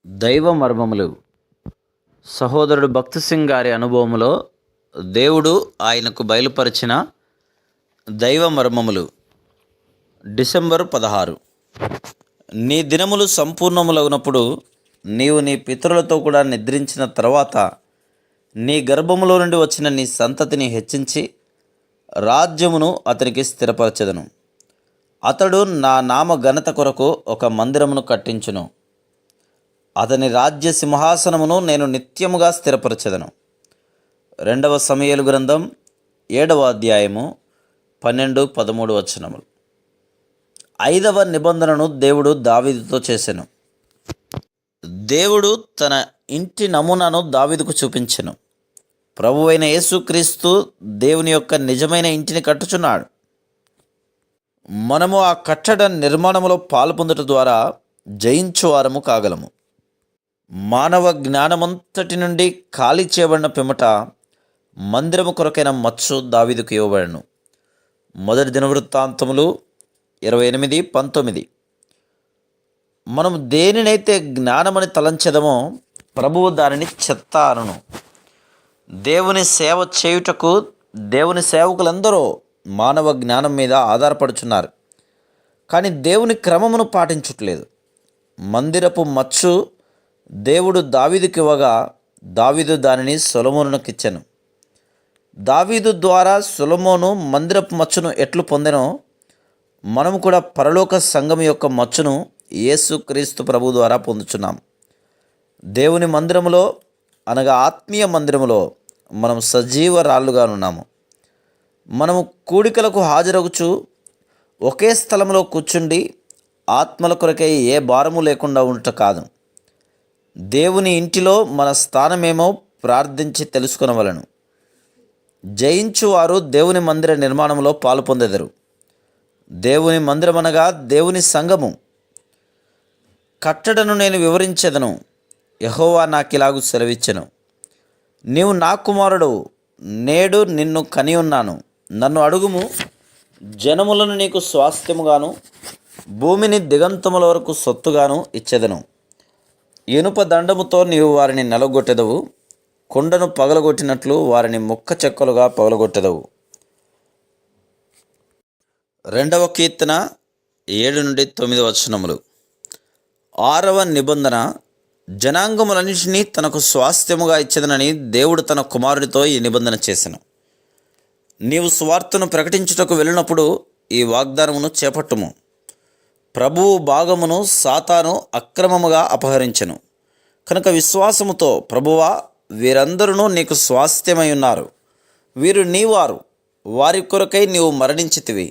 దైవ మర్మములు. సహోదరుడు భక్తి సింగ్ గారి అనుభవములో దేవుడు ఆయనకు బయలుపరిచిన దైవ మర్మములు. డిసెంబర్ 16. నీ దినములు సంపూర్ణములగునప్పుడు నీవు నీ పితరులతో కూడా నిద్రించిన తర్వాత నీ గర్భములో నుండి వచ్చిన నీ సంతతిని హెచ్చించి రాజ్యమును అతనికి స్థిరపరచెదను. అతడు నా నామ ఘనత కొరకు ఒక మందిరమును కట్టించును. అతని రాజ్య సింహాసనమును నేను నిత్యముగా స్థిరపరచెదను. 2 సమూయేలు గ్రంథం 7వ అధ్యాయము 12-13 వచనములు. 5వ నిబంధనను దేవుడు దావీదుతో చేసెను. దేవుడు తన ఇంటి నమూనాను దావీదుకు చూపించెను. ప్రభువైన యేసుక్రీస్తు దేవుని యొక్క నిజమైన ఇంటిని కట్టుచున్నాడు. మనము ఆ కట్టడ నిర్మాణములో పాలు పొందుట ద్వారా జయించువారము కాగలము. మానవ జ్ఞానమంతటి నుండి ఖాళీ చేయబడిన పిమ్మట మందిరము కొరకైన మచ్చు దావీదుకు ఇవ్వబడను. 1 దినవృత్తాంతములు 28-19. మనం దేనినైతే జ్ఞానమని తలంచెదమో ప్రభువు దానిని చెత్త అనును. దేవుని సేవ చేయుటకు దేవుని సేవకులందరూ మానవ జ్ఞానం మీద ఆధారపడుచున్నారు, కానీ దేవుని క్రమమును పాటించుటలేదు. మందిరపు మచ్చు దేవుడు దావీదుకి ఇవ్వగా దావీదు దానిని సొలొమోనుకిచ్చెను. దావీదు ద్వారా సొలొమోను మందిరపు మచ్చును ఎట్లు పొందెనో మనము కూడా పరలోక సంఘం యొక్క మచ్చును యేసుక్రీస్తు ప్రభు ద్వారా పొందుచున్నాం. దేవుని మందిరములో అనగా ఆత్మీయ మందిరములో మనం సజీవ రాళ్ళుగానున్నాము. మనము కూడికలకు హాజరగుచు ఒకే స్థలంలో కూర్చుండి ఆత్మల కొరకై ఏ భారము లేకుండా ఉండట కాదు. దేవుని ఇంటిలో మన స్థానమేమో ప్రార్థించి తెలుసుకొనవలెను. జయించువారు దేవుని మందిర నిర్మాణంలో పాలు పొందెదరు. దేవుని మందిరమనగా దేవుని సంఘము. కట్టడను నేను వివరించెదను. యెహోవా నాకిలాగు సెలవిచ్చెను. నీవు నా కుమారుడు, నేడు నిన్ను కనియున్నాను. నన్ను అడుగుము, జనములను నీకు స్వాస్థ్యముగాను భూమిని దిగంతముల వరకు సొత్తుగాను ఇచ్చెదను. ఇనుప దండముతో నీవు వారిని నలగొట్టెదవు, కొండను పగలగొట్టినట్లు వారిని ముక్క చెక్కలుగా పగలగొట్టెదవు. 2వ కీర్తన 7-9 వచనములు. 6వ నిబంధన. జనాంగములన్నింటినీ తనకు స్వాస్థ్యముగా ఇచ్చెదనని దేవుడు తన కుమారుడితో ఈ నిబంధన చేసెను. నీవు సువార్తను ప్రకటించుటకు వెళ్ళినప్పుడు ఈ వాగ్దానమును చేపట్టుము. ప్రభువు భాగమును సాతాను అక్రమముగా అపహరించెను కనుక విశ్వాసముతో, ప్రభువా, వీరందరూ నీకు స్వాస్థ్యమై ఉన్నారు, వీరు నీవారు, వారి కొరకై నీవు మరణించితివి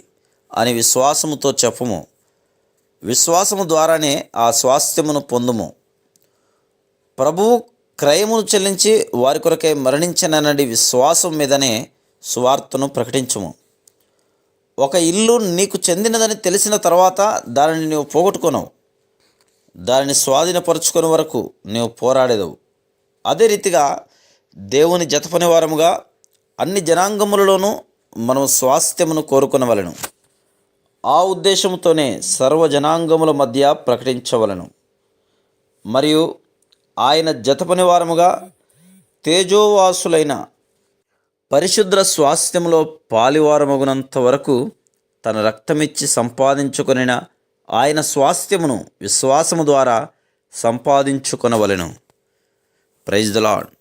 అని విశ్వాసముతో చెప్పుము. విశ్వాసము ద్వారానే ఆ స్వాస్థ్యమును పొందుము. ప్రభువు క్రయమును చెల్లించి వారి కొరకై మరణించనన్నది విశ్వాసం మీదనే సువార్తను ప్రకటించుము. ఒక ఇల్లు నీకు చెందినదని తెలిసిన తర్వాత దానిని నీవు పోగొట్టుకొనవు. దానిని స్వాధీనపరుచుకునే వరకు నీవు పోరాడేదవు. అదే రీతిగా దేవుని జతపని వారముగా అన్ని జనాంగములలోనూ మనం స్వాస్థ్యమును కోరుకొనవలెను. ఆ ఉద్దేశంతోనే సర్వజనాంగముల మధ్య ప్రకటించవలను. మరియు ఆయన జతపని వారముగా తేజోవాసులైన పరిశుద్ధ స్వాస్థ్యములో పాలివారమగునంత వరకు తన రక్తమిచ్చి సంపాదించుకొనిన ఆయన స్వాస్థ్యమును విశ్వాసము ద్వారా సంపాదించుకొనవలెను. Praise the lord.